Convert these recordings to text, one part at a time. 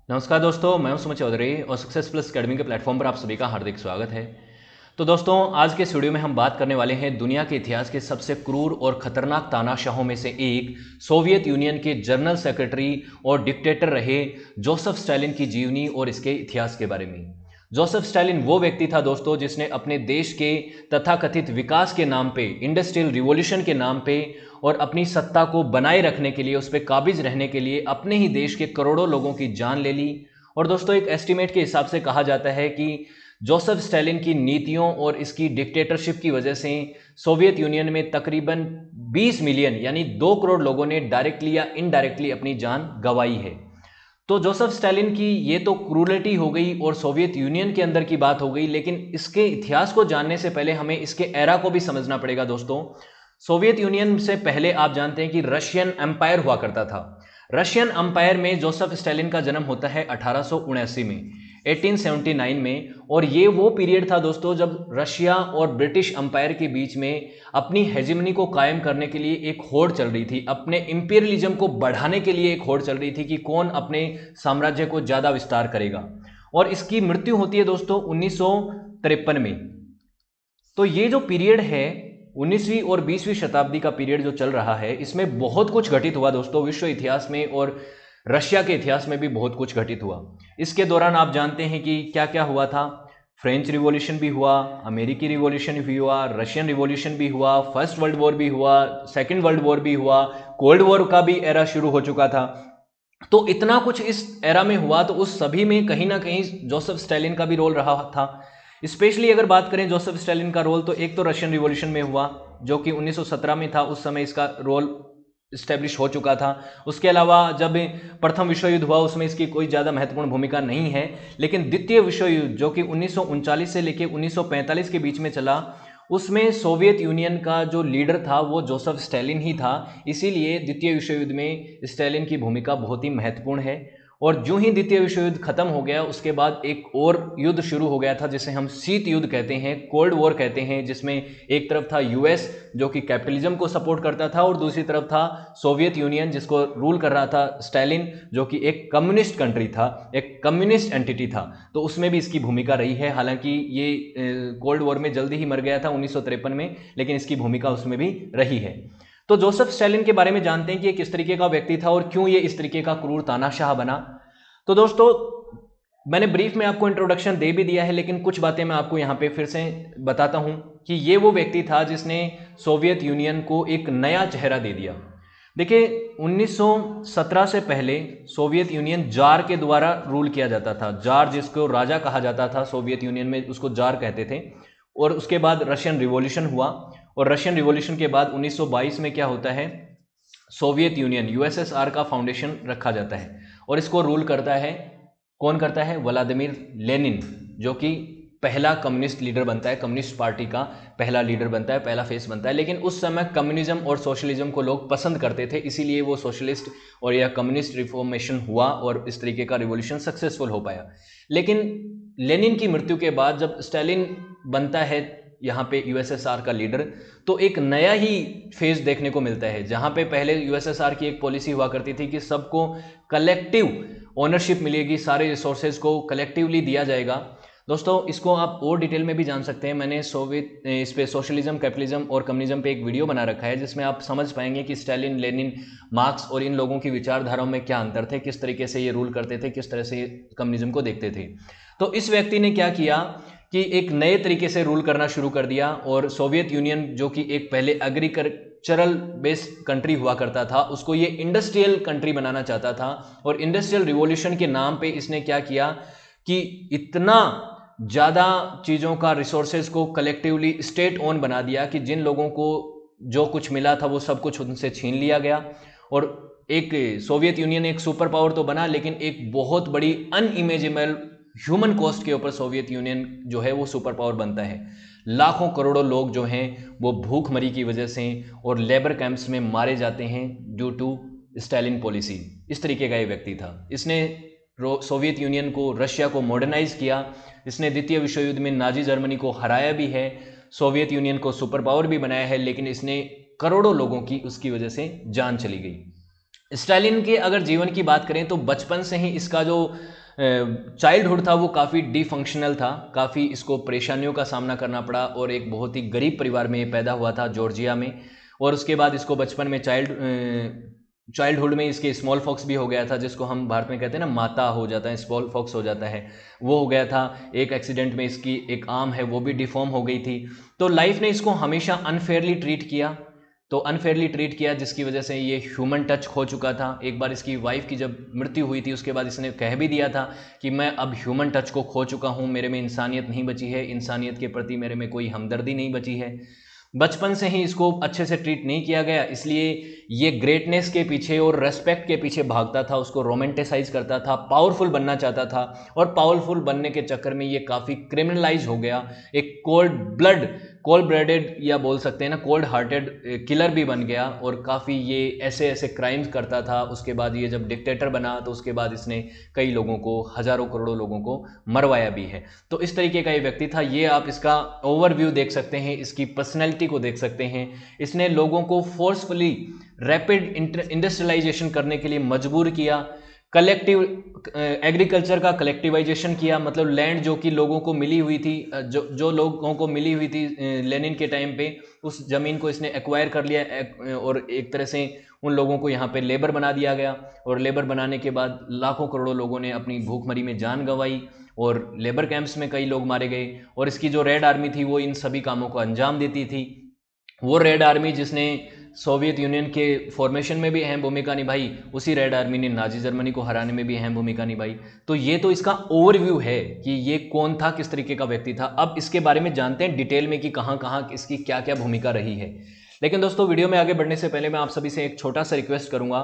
नमस्कार दोस्तों, मैं हूं सुमित चौधरी और सक्सेस प्लस अकेडमी के प्लेटफॉर्म पर आप सभी का हार्दिक स्वागत है। तो दोस्तों, आज के इस वीडियो में हम बात करने वाले हैं दुनिया के इतिहास के सबसे क्रूर और खतरनाक तानाशाहों में से एक सोवियत यूनियन के जनरल सेक्रेटरी और डिक्टेटर रहे जोसेफ स्टालिन की जीवनी और इसके इतिहास के बारे में। जोसेफ स्टालिन वो व्यक्ति था दोस्तों जिसने अपने देश के तथाकथित विकास के नाम पे, इंडस्ट्रियल रिवॉल्यूशन के नाम पे और अपनी सत्ता को बनाए रखने के लिए, उस पर काबिज रहने के लिए अपने ही देश के करोड़ों लोगों की जान ले ली। और दोस्तों, एक एस्टिमेट के हिसाब से कहा जाता है कि जोसेफ स्टालिन की नीतियों और इसकी डिक्टेटरशिप की वजह से सोवियत यूनियन में तकरीबन 20 मिलियन यानी 2 करोड़ लोगों ने डायरेक्टली या इनडायरेक्टली अपनी जान गंवाई है। तो जोसेफ स्टालिन की ये तो क्रूरलिटी हो गई और सोवियत यूनियन के अंदर की बात हो गई, लेकिन इसके इतिहास को जानने से पहले हमें इसके एरा को भी समझना पड़ेगा दोस्तों। सोवियत यूनियन से पहले आप जानते हैं कि रशियन एम्पायर हुआ करता था। रशियन एम्पायर में जोसेफ स्टालिन का जन्म होता है 1879 में, 1879 में। और ये वो पीरियड था दोस्तों जब रशिया और ब्रिटिश एम्पायर के बीच में अपनी हेजिमनी को कायम करने के लिए एक होड़ चल रही थी, अपने इंपीरियलिज्म को बढ़ाने के लिए एक होड़ चल रही थी कि कौन अपने साम्राज्य को ज्यादा विस्तार करेगा। और इसकी मृत्यु होती है दोस्तों 1953 में। तो ये जो पीरियड है 19वीं और 20वीं शताब्दी का पीरियड जो चल रहा है, इसमें बहुत कुछ घटित हुआ दोस्तों विश्व इतिहास में, और रशिया के इतिहास में भी बहुत कुछ घटित हुआ। इसके दौरान आप जानते हैं कि क्या क्या हुआ था। फ्रेंच रिवॉल्यूशन भी हुआ, अमेरिकी रिवॉल्यूशन भी हुआ, रशियन रिवॉल्यूशन भी हुआ, फर्स्ट वर्ल्ड वॉर भी हुआ, सेकेंड वर्ल्ड वॉर भी हुआ, कोल्ड वॉर का भी एरा शुरू हो चुका था। तो इतना कुछ इस एरा में हुआ, तो उस सभी में कहीं ना कहीं जोसेफ स्टालिन का भी रोल रहा था। स्पेशली अगर बात करें जोसेफ स्टालिन का रोल, तो एक तो रशियन रिवॉल्यूशन में हुआ जो कि 1917 में था, उस समय इसका रोल स्टैब्लिश हो चुका था। उसके अलावा जब प्रथम विश्व युद्ध हुआ उसमें इसकी कोई ज़्यादा महत्वपूर्ण भूमिका नहीं है, लेकिन द्वितीय विश्व युद्ध जो कि 1939 से लेकर 1945 के बीच में चला, उसमें सोवियत यूनियन का जो लीडर था वो जोसेफ स्टालिन ही था। इसीलिए द्वितीय विश्व युद्ध में स्टालिन की भूमिका बहुत ही महत्वपूर्ण है। और जो ही द्वितीय विश्व युद्ध खत्म हो गया, उसके बाद एक और युद्ध शुरू हो गया था जिसे हम शीत युद्ध कहते हैं, कोल्ड वॉर कहते हैं, जिसमें एक तरफ था यूएस जो कि कैपिटलिज्म को सपोर्ट करता था और दूसरी तरफ था सोवियत यूनियन जिसको रूल कर रहा था स्टालिन, जो कि एक कम्युनिस्ट कंट्री था, एक कम्युनिस्ट एंटिटी था। तो उसमें भी इसकी भूमिका रही है। हालांकि ये कोल्ड वॉर में जल्दी ही मर गया था 1953 में, लेकिन इसकी भूमिका उसमें भी रही है। तो जोसेफ स्टालिन के बारे में जानते हैं कि ये किस तरीके का व्यक्ति था और क्यों ये इस तरीके का क्रूर तानाशाह बना। तो दोस्तों, मैंने ब्रीफ में आपको इंट्रोडक्शन दे भी दिया है, लेकिन कुछ बातें मैं आपको यहां पे फिर से बताता हूं कि ये वो व्यक्ति था जिसने सोवियत यूनियन को एक नया चेहरा दे दिया। देखिए, 1917 से पहले सोवियत यूनियन जार के द्वारा रूल किया जाता था। जार जिसको राजा कहा जाता था सोवियत यूनियन में, उसको जार कहते थे। और उसके बाद रशियन रिवॉल्यूशन हुआ, और रशियन रिवॉल्यूशन के बाद 1922 में क्या होता है, सोवियत यूनियन यूएसएसआर का फाउंडेशन रखा जाता है। और इसको रूल करता है, कौन करता है? व्लादिमीर लेनिन, जो कि पहला कम्युनिस्ट लीडर बनता है, कम्युनिस्ट पार्टी का पहला लीडर बनता है, पहला फेस बनता है। लेकिन उस समय कम्युनिज्म और सोशलिज्म को लोग पसंद करते थे, इसीलिए वो सोशलिस्ट और या कम्युनिस्ट रिफॉर्मेशन हुआ और इस तरीके का रिवॉल्यूशन सक्सेसफुल हो पाया। लेकिन लेनिन की मृत्यु के बाद जब स्टालिन बनता है यहाँ पे यूएसएसआर का लीडर, तो एक नया ही फेज देखने को मिलता है। जहाँ पे पहले यूएसएसआर की एक पॉलिसी हुआ करती थी कि सबको कलेक्टिव ओनरशिप मिलेगी, सारे रिसोर्सेज को कलेक्टिवली दिया जाएगा। दोस्तों, इसको आप और डिटेल में भी जान सकते हैं। मैंने सोवियत इस पे सोशलिज्म, कैपिटलिज्म और कम्युनिज्म पे एक वीडियो बना रखा है, जिसमें आप समझ पाएंगे कि स्टालिन, लेनिन, मार्क्स और इन लोगों की विचारधाराओं में क्या अंतर थे, किस तरीके से ये रूल करते थे, किस तरह से कम्युनिज्म को देखते थे। तो इस व्यक्ति ने क्या किया कि एक नए तरीके से रूल करना शुरू कर दिया, और सोवियत यूनियन जो कि एक पहले एग्रीकल्चरल बेस्ड कंट्री हुआ करता था, उसको ये इंडस्ट्रियल कंट्री बनाना चाहता था। और इंडस्ट्रियल रिवॉल्यूशन के नाम पे इसने क्या किया कि इतना ज़्यादा चीज़ों का, रिसोर्सेज को कलेक्टिवली स्टेट ओन बना दिया कि जिन लोगों को जो कुछ मिला था वो सब कुछ उनसे छीन लिया गया। और एक सोवियत यूनियन एक सुपर पावर तो बना, लेकिन एक बहुत बड़ी अनइमेजिबल ह्यूमन कॉस्ट के ऊपर सोवियत यूनियन जो है वो सुपर पावर बनता है। लाखों करोड़ों लोग जो हैं वो भूखमरी की वजह से और लेबर कैंप्स में मारे जाते हैं ड्यू टू स्टालिन पॉलिसी। इस तरीके का ये व्यक्ति था। इसने सोवियत यूनियन को, रशिया को मॉडर्नाइज किया। इसने द्वितीय विश्व युद्ध में नाजी जर्मनी को हराया भी है, सोवियत यूनियन को सुपर पावर भी बनाया है, लेकिन इसने करोड़ों लोगों की उसकी वजह से जान चली गई। स्टालिन के अगर जीवन की बात करें तो बचपन से ही इसका जो चाइल्डहुड था वो काफ़ी डिफंक्शनल था, काफ़ी इसको परेशानियों का सामना करना पड़ा और एक बहुत ही गरीब परिवार में ये पैदा हुआ था जॉर्जिया में। और उसके बाद इसको बचपन में चाइल्डहुड में इसके स्मॉल फॉक्स भी हो गया था, जिसको हम भारत में कहते हैं ना माता हो जाता है, स्मॉल फॉक्स हो जाता है, वो हो गया था। एक एक्सीडेंट में इसकी एक आर्म है वो भी डिफॉर्म हो गई थी। तो लाइफ ने इसको हमेशा अनफेयरली ट्रीट किया, जिसकी वजह से ये ह्यूमन टच खो चुका था। एक बार इसकी वाइफ की जब मृत्यु हुई थी उसके बाद इसने कह भी दिया था कि मैं अब ह्यूमन टच को खो चुका हूँ, मेरे में इंसानियत नहीं बची है, इंसानियत के प्रति मेरे में कोई हमदर्दी नहीं बची है। बचपन से ही इसको अच्छे से ट्रीट नहीं किया गया, इसलिए ये ग्रेटनेस के पीछे और रेस्पेक्ट के पीछे भागता था, उसको रोमांटिसाइज करता था, पावरफुल बनना चाहता था और पावरफुल बनने के चक्कर में ये काफ़ी क्रिमिनलाइज हो गया, एक कोल्ड ब्लडेड या बोल सकते हैं ना कोल्ड हार्टेड किलर भी बन गया और काफ़ी ये ऐसे ऐसे क्राइम्स करता था। उसके बाद ये जब डिक्टेटर बना तो उसके बाद इसने कई लोगों को, हजारों करोड़ों लोगों को मरवाया भी है। तो इस तरीके का ये व्यक्ति था। ये आप इसका ओवरव्यू देख सकते हैं, इसकी पर्सनैलिटी को देख सकते हैं। इसने लोगों को फोर्सफुली रैपिड इंडस्ट्रियलाइजेशन करने के लिए मजबूर किया, कलेक्टिव एग्रीकल्चर का कलेक्टिवाइजेशन किया, मतलब लैंड जो कि लोगों को मिली हुई थी, जो लोगों को मिली हुई थी लेनिन के टाइम पे, उस ज़मीन को इसने एक्वायर कर लिया और एक तरह से उन लोगों को यहाँ पे लेबर बना दिया गया। और लेबर बनाने के बाद लाखों करोड़ों लोगों ने अपनी भूखमरी में जान गंवाई और लेबर कैंप्स में कई लोग मारे गए। और इसकी जो रेड आर्मी थी वो इन सभी कामों को अंजाम देती थी। वो रेड आर्मी जिसने सोवियत यूनियन के फॉर्मेशन में भी अहम भूमिका निभाई, उसी रेड आर्मी ने नाजी जर्मनी को हराने में भी अहम भूमिका निभाई। तो ये तो इसका ओवरव्यू है कि ये कौन था, किस तरीके का व्यक्ति था। अब इसके बारे में जानते हैं डिटेल में कि कहाँ कहाँ इसकी क्या क्या भूमिका रही है। लेकिन दोस्तों, वीडियो में आगे बढ़ने से पहले मैं आप सभी से एक छोटा सा रिक्वेस्ट करूंगा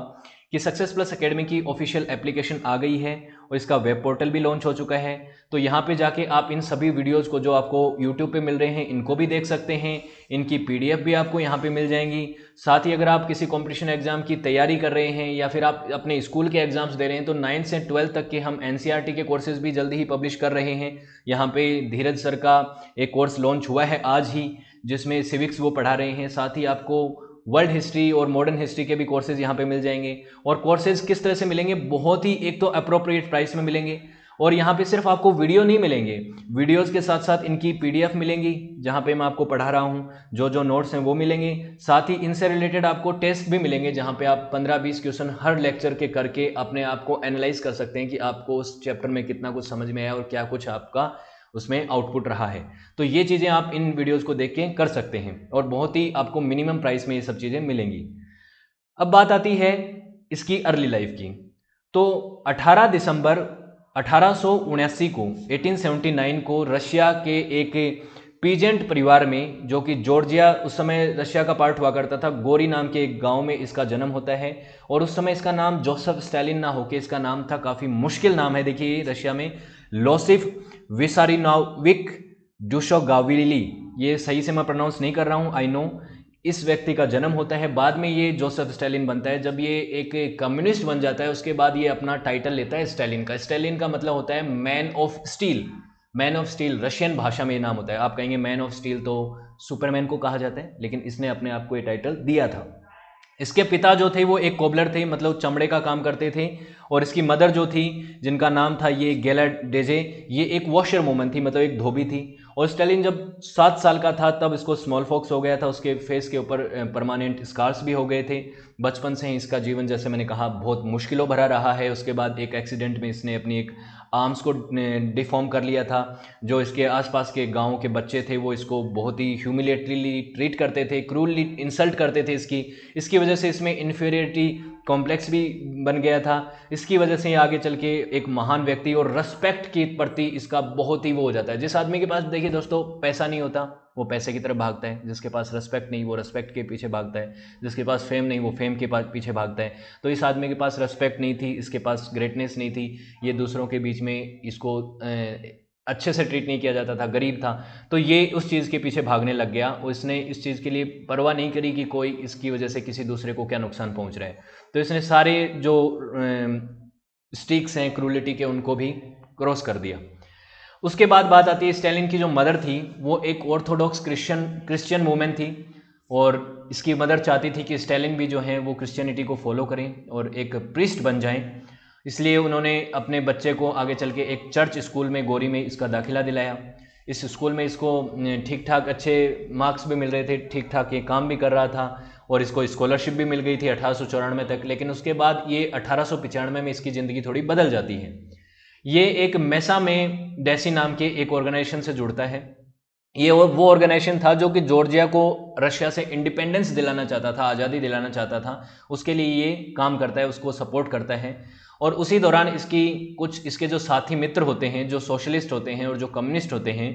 कि सक्सेस प्लस एकेडमी की ऑफिशियल एप्लीकेशन आ गई है और इसका वेब पोर्टल भी लॉन्च हो चुका है। तो यहाँ पे जाके आप इन सभी वीडियोज़ को जो आपको यूट्यूब पे मिल रहे हैं इनको भी देख सकते हैं, इनकी पीडीएफ भी आपको यहाँ पे मिल जाएंगी। साथ ही अगर आप किसी कॉम्पिटिशन एग्जाम की तैयारी कर रहे हैं या फिर आप अपने स्कूल के एग्जाम्स दे रहे हैं तो 9th से 12th तक के हम एनसीईआरटी के कोर्सेज भी जल्दी ही पब्लिश कर रहे हैं। यहाँ पे धीरज सर का एक कोर्स लॉन्च हुआ है आज ही, जिसमें सिविक्स वो पढ़ा रहे हैं। साथ ही आपको वर्ल्ड हिस्ट्री और मॉडर्न हिस्ट्री के भी कोर्सेज यहाँ पे मिल जाएंगे। और कोर्सेज किस तरह से मिलेंगे, बहुत ही एक तो अप्रोप्रिएट प्राइस में मिलेंगे। और यहाँ पे सिर्फ आपको वीडियो नहीं मिलेंगे, वीडियोस के साथ साथ इनकी पीडीएफ मिलेंगी जहाँ पे मैं आपको पढ़ा रहा हूँ, जो नोट्स हैं वो मिलेंगे। साथ ही इनसे रिलेटेड आपको टेस्ट भी मिलेंगे जहाँ पे आप 15-20 क्वेश्चन हर लेक्चर के करके अपने आप को एनालाइज कर सकते हैं कि आपको उस चैप्टर में कितना कुछ समझ में आया और क्या कुछ आपका उसमें आउटपुट रहा है। तो ये चीज़ें आप इन वीडियोस को देख के कर सकते हैं और बहुत ही आपको मिनिमम प्राइस में ये सब चीज़ें मिलेंगी। अब बात आती है इसकी अर्ली लाइफ की। तो 18 दिसंबर 1879 को 1879 को रशिया के एक पीजेंट परिवार में, जो कि जॉर्जिया उस समय रशिया का पार्ट हुआ करता था, गोरी नाम के एक गांव में इसका जन्म होता है। और उस समय इसका नाम जोसेफ स्टालिन ना होके इसका नाम था, काफ़ी मुश्किल नाम है, देखिए रशिया में, लोसिफ विसारिनोविक डुशोगाविली। ये सही से मैं प्रोनाउंस नहीं कर रहा हूँ, आई नो। इस व्यक्ति का जन्म होता है, बाद में ये जोसेफ स्टालिन बनता है। जब ये एक कम्युनिस्ट बन जाता है उसके बाद ये अपना टाइटल लेता है स्टालिन का। स्टालिन का मतलब होता है man of steel. Man of steel Russian भाषा में ये नाम होता है। आप कहेंगे मैन ऑफ स्टील तो सुपरमैन को कहा जाता है, लेकिन इसने अपने आप को ये टाइटल दिया था। इसके पिता जो थे वो एक कोबलर थे, मतलब चमड़े का काम करते थे। और इसकी मदर जो थी, जिनका नाम था ये गेला डेजे, ये एक वॉशर वूमन थी, मतलब एक धोबी थी। और स्टालिन जब 7 साल का था तब इसको स्मॉल फॉक्स हो गया था, उसके फेस के ऊपर परमानेंट स्कार्स भी हो गए थे। बचपन से ही इसका जीवन, जैसे मैंने कहा, बहुत मुश्किलों भरा रहा है। उसके बाद एक एक्सीडेंट में इसने अपनी एक आर्म्स को डिफॉर्म कर लिया था। जो इसके आसपास के गाँव के बच्चे थे वो इसको बहुत ही ह्यूमिलेटरीली ट्रीट करते थे, क्रूरली इंसल्ट करते थे इसकी वजह से इसमें इन्फीरियरिटी कॉम्प्लेक्स भी बन गया था। इसकी वजह से आगे चल के एक महान व्यक्ति और रेस्पेक्ट के प्रति इसका बहुत ही वो हो जाता है। जिस आदमी के पास, देखिए दोस्तों, पैसा नहीं होता वो पैसे की तरफ भागता है, जिसके पास रेस्पेक्ट नहीं वो रेस्पेक्ट के पीछे भागता है, जिसके पास फेम नहीं वो फेम के पीछे भागता है। तो इस आदमी के पास रेस्पेक्ट नहीं थी, इसके पास ग्रेटनेस नहीं थी, ये दूसरों के बीच में इसको अच्छे से ट्रीट नहीं किया जाता था, गरीब था। तो ये उस चीज़ के पीछे भागने लग गया और इसने इस चीज़ के लिए परवाह नहीं करी कि कोई इसकी वजह से किसी दूसरे को क्या नुकसान पहुंच रहा है। तो इसने सारे जो स्टिक्स हैं क्रूलिटी के उनको भी क्रॉस कर दिया। उसके बाद बात आती है स्टालिन की जो मदर थी वो एक ऑर्थोडॉक्स क्रिश्चियन वूमेन थी और इसकी मदर चाहती थी कि स्टालिन भी जो है वो क्रिश्चियनिटी को फॉलो करें और एक प्रीस्ट बन जाएं, इसलिए उन्होंने अपने बच्चे को आगे चल के एक चर्च स्कूल में गोरी में इसका दाखिला दिलाया। इस स्कूल में इसको ठीक ठाक अच्छे मार्क्स भी मिल रहे थे, ठीक ठाक ये काम भी कर रहा था और इसको स्कॉलरशिप भी मिल गई थी 1894 तक। लेकिन उसके बाद ये 1895 में इसकी ज़िंदगी थोड़ी बदल जाती है। ये एक मेसा में डेसी नाम के एक ऑर्गेनाइजेशन से जुड़ता है। ये वो ऑर्गेनाइजेशन था जो कि जॉर्जिया को रशिया से इंडिपेंडेंस दिलाना चाहता था, आज़ादी दिलाना चाहता था। उसके लिए ये काम करता है, उसको सपोर्ट करता है। और उसी दौरान इसके जो साथी मित्र होते हैं, जो सोशलिस्ट होते हैं और जो कम्युनिस्ट होते हैं,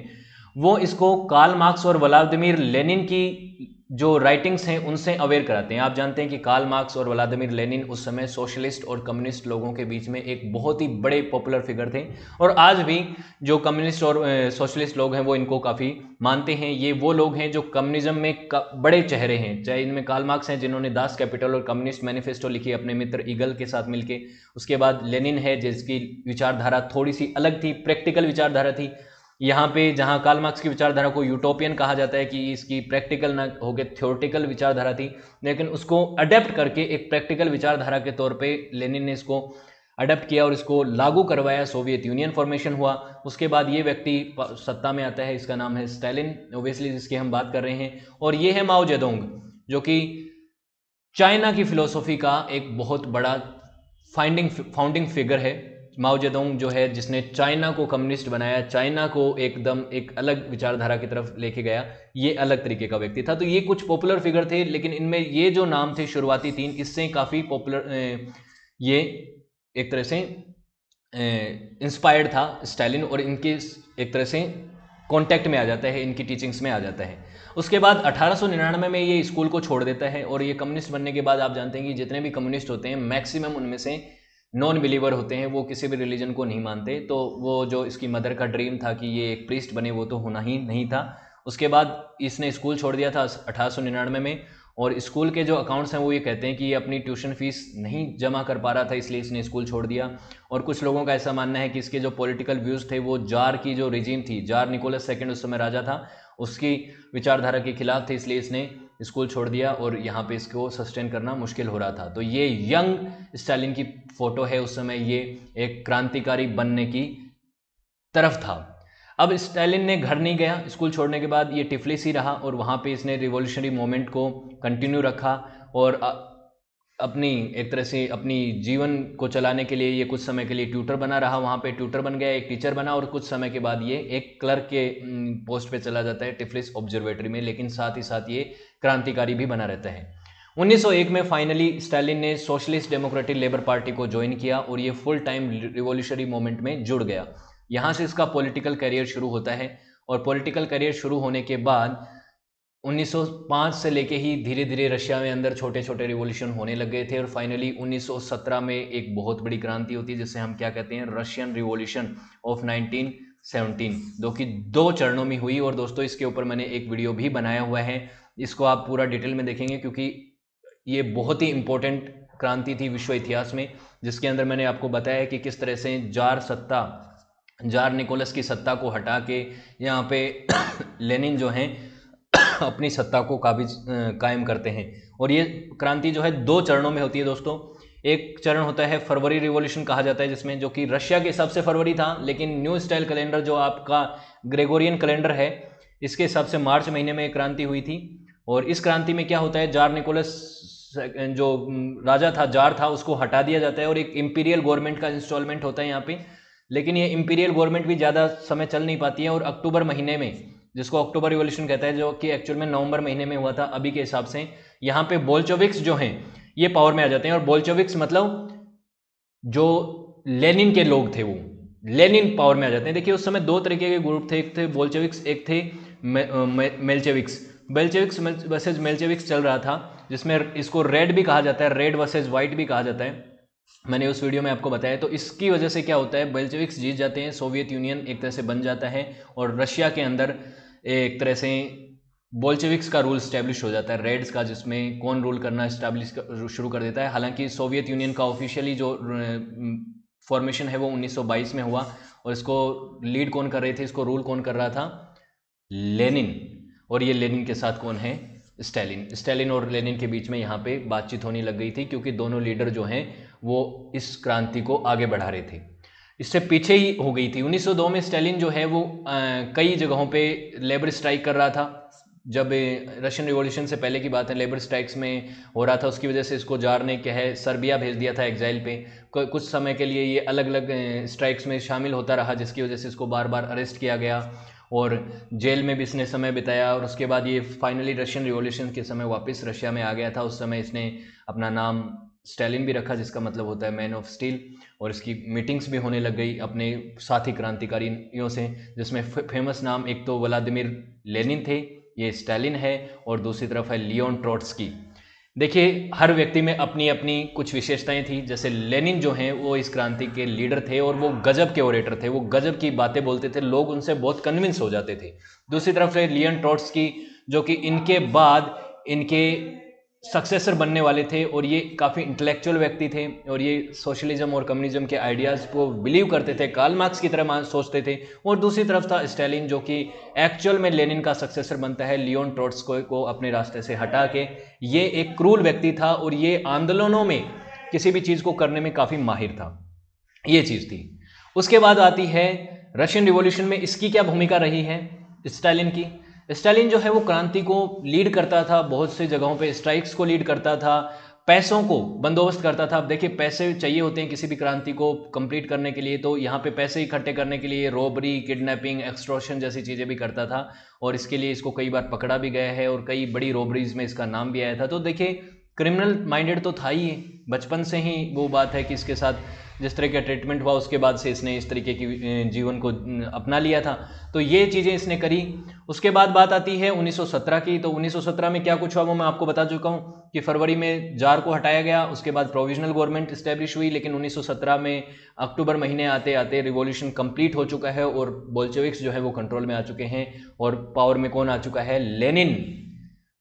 वो इसको कार्ल मार्क्स और व्लादिमीर लेनिन की जो राइटिंग्स हैं उनसे अवेयर कराते हैं। आप जानते हैं कि कार्ल मार्क्स और व्लादिमीर लेनिन उस समय सोशलिस्ट और कम्युनिस्ट लोगों के बीच में एक बहुत ही बड़े पॉपुलर फिगर थे और आज भी जो कम्युनिस्ट और सोशलिस्ट लोग हैं वो इनको काफ़ी मानते हैं। ये वो लोग हैं जो कम्युनिज्म में बड़े चेहरे हैं, चाहे इनमें कार्ल मार्क्स हैं जिन्होंने दास कैपिटल और कम्युनिस्ट मैनिफेस्टो लिखी अपने मित्र ईगल के साथ मिलकर। उसके बाद लेनिन है जिसकी विचारधारा थोड़ी सी अलग थी, प्रैक्टिकल विचारधारा थी। यहाँ पे जहाँ कार्ल मार्क्स की विचारधारा को यूटोपियन कहा जाता है कि इसकी प्रैक्टिकल ना होकर थ्योरेटिकल विचारधारा थी, लेकिन उसको अडेप्ट करके एक प्रैक्टिकल विचारधारा के तौर पे लेनिन ने इसको अडेप्ट किया और इसको लागू करवाया। सोवियत यूनियन फॉर्मेशन हुआ। उसके बाद ये व्यक्ति सत्ता में आता है, इसका नाम है स्टालिन ओब्वियसली जिसकी हम बात कर रहे हैं। और ये है माओ जेडोंग जो कि चाइना की फिलोसॉफी का एक बहुत बड़ा फाउंडिंग फिगर है। माओ जेडोंग जो है जिसने चाइना को कम्युनिस्ट बनाया, चाइना को एकदम एक अलग विचारधारा की तरफ लेके गया, ये अलग तरीके का व्यक्ति था। तो ये कुछ पॉपुलर फिगर थे, लेकिन इनमें ये जो नाम थे शुरुआती 3, इससे काफ़ी पॉपुलर ये एक तरह से इंस्पायर्ड था स्टालिन और इनके एक तरह से कांटेक्ट में आ जाता है, इनकी टीचिंग्स में आ जाता है। उसके बाद 1899 में ये स्कूल को छोड़ देता है और ये कम्युनिस्ट बनने के बाद आप जानते हैं कि जितने भी कम्युनिस्ट होते हैं मैक्सिमम उनमें से नॉन बिलीवर होते हैं, वो किसी भी रिलीजन को नहीं मानते। तो वो जो इसकी मदर का ड्रीम था कि ये एक प्रीस्ट बने, वो तो होना ही नहीं था। उसके बाद इसने स्कूल छोड़ दिया था 1899 में और स्कूल के जो अकाउंट्स हैं वो ये कहते हैं कि ये अपनी ट्यूशन फीस नहीं जमा कर पा रहा था, इसलिए इसने स्कूल छोड़ दिया। और कुछ लोगों का ऐसा मानना है कि इसके जो पॉलिटिकल व्यूज़ थे वो जार की जो रिजीम थी, जार निकोलस सेकंड उस समय राजा था, उसकी विचारधारा के खिलाफ थे, इसलिए इसने स्कूल छोड़ दिया और यहाँ पे इसको सस्टेन करना मुश्किल हो रहा था। तो ये यंग स्टालिन की फोटो है, उस समय ये एक क्रांतिकारी बनने की तरफ था। अब स्टालिन ने घर नहीं गया, स्कूल छोड़ने के बाद ये टिफलिस ही रहा और वहाँ पे इसने रिवॉल्यूशनरी मूवमेंट को कंटिन्यू रखा और अपनी एक तरह से अपनी जीवन को चलाने के लिए ये कुछ समय के लिए ट्यूटर बना रहा, वहाँ पे ट्यूटर बन गया, एक टीचर बना और कुछ समय के बाद ये एक क्लर्क के पोस्ट पे चला जाता है टिफलिस ऑब्जर्वेटरी में, लेकिन साथ ही साथ ये क्रांतिकारी भी बना रहता है। 1901 में फाइनली स्टालिन ने सोशलिस्ट डेमोक्रेटिक लेबर पार्टी को ज्वाइन किया और ये फुल टाइम रिवॉल्यूशनरी मूवमेंट में जुड़ गया। यहाँ से इसका पॉलिटिकल करियर शुरू होता है और पॉलिटिकल करियर शुरू होने के बाद 1905 से लेके ही धीरे धीरे रशिया में अंदर छोटे छोटे रिवॉल्यूशन होने लग गए थे और फाइनली 1917 में एक बहुत बड़ी क्रांति होती है जिसे हम क्या कहते हैं, रशियन रिवॉल्यूशन ऑफ 1917, जो कि 2 चरणों में हुई। और दोस्तों इसके ऊपर मैंने एक वीडियो भी बनाया हुआ है, इसको आप पूरा डिटेल में देखेंगे क्योंकि ये बहुत ही इंपॉर्टेंट क्रांति थी विश्व इतिहास में, जिसके अंदर मैंने आपको बताया कि किस तरह से जार निकोलस की सत्ता को हटा के यहाँ पे लेनिन जो हैं अपनी सत्ता को कायम करते हैं। और ये क्रांति जो है 2 चरणों में होती है दोस्तों। एक चरण होता है फरवरी रिवॉल्यूशन कहा जाता है, जिसमें जो कि रशिया के हिसाब से फरवरी था, लेकिन न्यू स्टाइल कैलेंडर जो आपका ग्रेगोरियन कैलेंडर है इसके हिसाब से मार्च महीने में एक क्रांति हुई थी। और इस क्रांति में क्या होता है, जार निकोलस जो राजा था, जार था, उसको हटा दिया जाता है और एक इंपीरियल गवर्नमेंट का इंस्टॉलमेंट होता है यहाँ पे। लेकिन ये इंपीरियल गवर्नमेंट भी ज़्यादा समय चल नहीं पाती है और अक्टूबर महीने में, जिसको अक्टूबर रिवॉल्यूशन कहता है, जो कि एक्चुअल में नवंबर महीने में हुआ था अभी के हिसाब से, यहाँ पे बोल्शेविक्स जो हैं ये पावर में आ जाते हैं। और बोल्शेविक्स मतलब जो लेनिन के लोग थे, वो लेनिन पावर में आ जाते हैं। देखिए उस समय 2 तरीके के ग्रुप थे, एक थे बोल्शेविक्स, एक थे मेल्शेविक्स। बेल्शेविक्स वर्सेज मेल्शेविक्स चल रहा था, जिसमें इसको रेड भी कहा जाता है, रेड वर्सेज व्हाइट भी कहा जाता है, मैंने उस वीडियो में आपको बताया। तो इसकी वजह से क्या होता है, बेल्शेविक्स जीत जाते हैं, सोवियत यूनियन एक तरह से बन जाता है और रशिया के अंदर एक तरह से बोल्शेविक्स का रूल स्टैब्लिश हो जाता है, रेड्स का, जिसमें कौन रूल करना स्टैब्लिश शुरू कर देता है। हालांकि सोवियत यूनियन का ऑफिशियली जो फॉर्मेशन है वो 1922 में हुआ और इसको लीड कौन कर रहे थे, इसको रूल कौन कर रहा था, लेनिन। और ये लेनिन के साथ कौन है, स्टालिन और लेनिन के बीच में यहाँ पे बातचीत होने लग गई थी, क्योंकि दोनों लीडर जो हैं वो इस क्रांति को आगे बढ़ा रहे थे। इससे पीछे ही हो गई थी। 1902 में स्टालिन जो है वो कई जगहों पे लेबर स्ट्राइक कर रहा था। जब रशियन रिवॉल्यूशन से पहले की बात है, लेबर स्ट्राइक्स में हो रहा था, उसकी वजह से इसको जार ने क्या है सर्बिया भेज दिया था एग्जाइल पे। कुछ समय के लिए ये अलग अलग स्ट्राइक्स में शामिल होता रहा, जिसकी वजह से इसको बार बार अरेस्ट किया गया और जेल में भी इसने समय बिताया। और उसके बाद ये फाइनली रशियन रिवॉल्यूशन के समय वापस रशिया में आ गया था। उस समय इसने अपना नाम स्टालिन भी रखा, जिसका मतलब होता है मैन ऑफ स्टील। और इसकी मीटिंग्स भी होने लग गई अपने साथी क्रांतिकारियों से, जिसमें फेमस नाम एक तो व्लादिमीर लेनिन थे, ये स्टालिन है, और दूसरी तरफ है लियोन ट्रोट्स्की। देखिए, हर व्यक्ति में अपनी अपनी कुछ विशेषताएं थी। जैसे लेनिन जो हैं वो इस क्रांति के लीडर थे और वो गजब के ओरेटर थे, वो गजब की बातें बोलते थे, लोग उनसे बहुत कन्विंस हो जाते थे। दूसरी तरफ से लियोन ट्रोट्स्की, जो कि इनके बाद इनके सक्सेसर बनने वाले थे, और ये काफ़ी इंटेलेक्चुअल व्यक्ति थे, और ये सोशलिज्म और कम्युनिज्म के आइडियाज़ को बिलीव करते थे, कार्ल मार्क्स की तरह सोचते थे। और दूसरी तरफ था स्टालिन, जो कि एक्चुअल में लेनिन का सक्सेसर बनता है, लियोन ट्रोट्स्की को अपने रास्ते से हटा के। ये एक क्रूर व्यक्ति था और ये आंदोलनों में किसी भी चीज़ को करने में काफ़ी माहिर था, ये चीज़ थी। उसके बाद आती है रशियन रिवॉल्यूशन में इसकी क्या भूमिका रही है स्टालिन की। स्टालिन जो है वो क्रांति को लीड करता था, बहुत से जगहों पे स्ट्राइक्स को लीड करता था, पैसों को बंदोबस्त करता था। अब देखिए, पैसे चाहिए होते हैं किसी भी क्रांति को कंप्लीट करने के लिए, तो यहाँ पे पैसे इकट्ठे करने के लिए रॉबरी, किडनैपिंग, एक्सटॉर्शन जैसी चीज़ें भी करता था, और इसके लिए इसको कई बार पकड़ा भी गया है और कई बड़ी रॉबरीज में इसका नाम भी आया था। तो देखिए, क्रिमिनल माइंडेड तो था ही, बचपन से ही वो बात है कि इसके साथ जिस तरह का ट्रीटमेंट हुआ उसके बाद से इसने इस तरीके की जीवन को अपना लिया था। तो ये चीज़ें इसने करी। उसके बाद बात आती है 1917 की। तो 1917 में क्या कुछ हुआ वो मैं आपको बता चुका हूँ कि फरवरी में जार को हटाया गया, उसके बाद प्रोविजनल गवर्नमेंट इस्टेब्लिश हुई। लेकिन 1917 में अक्टूबर महीने आते आते रिवॉल्यूशन कंप्लीट हो चुका है और बोल्शेविक्स जो है वो कंट्रोल में आ चुके हैं। और पावर में कौन आ चुका है? लेनिन,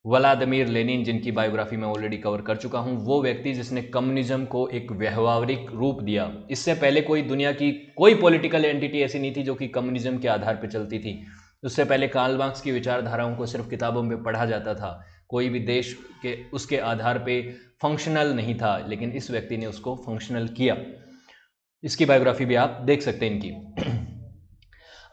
व्लादिमीर लेनिन, जिनकी बायोग्राफी मैं ऑलरेडी कवर कर चुका हूं। वो व्यक्ति जिसने कम्युनिज्म को एक व्यवहारिक रूप दिया। इससे पहले कोई दुनिया की कोई पॉलिटिकल एंटिटी ऐसी नहीं थी जो कि कम्युनिज्म के आधार पर चलती थी। उससे पहले कार्ल मार्क्स की विचारधाराओं को सिर्फ किताबों में पढ़ा जाता था, कोई भी देश के उसके आधार पे फंक्शनल नहीं था, लेकिन इस व्यक्ति ने उसको फंक्शनल किया। इसकी बायोग्राफी भी आप देख सकते हैं इनकी।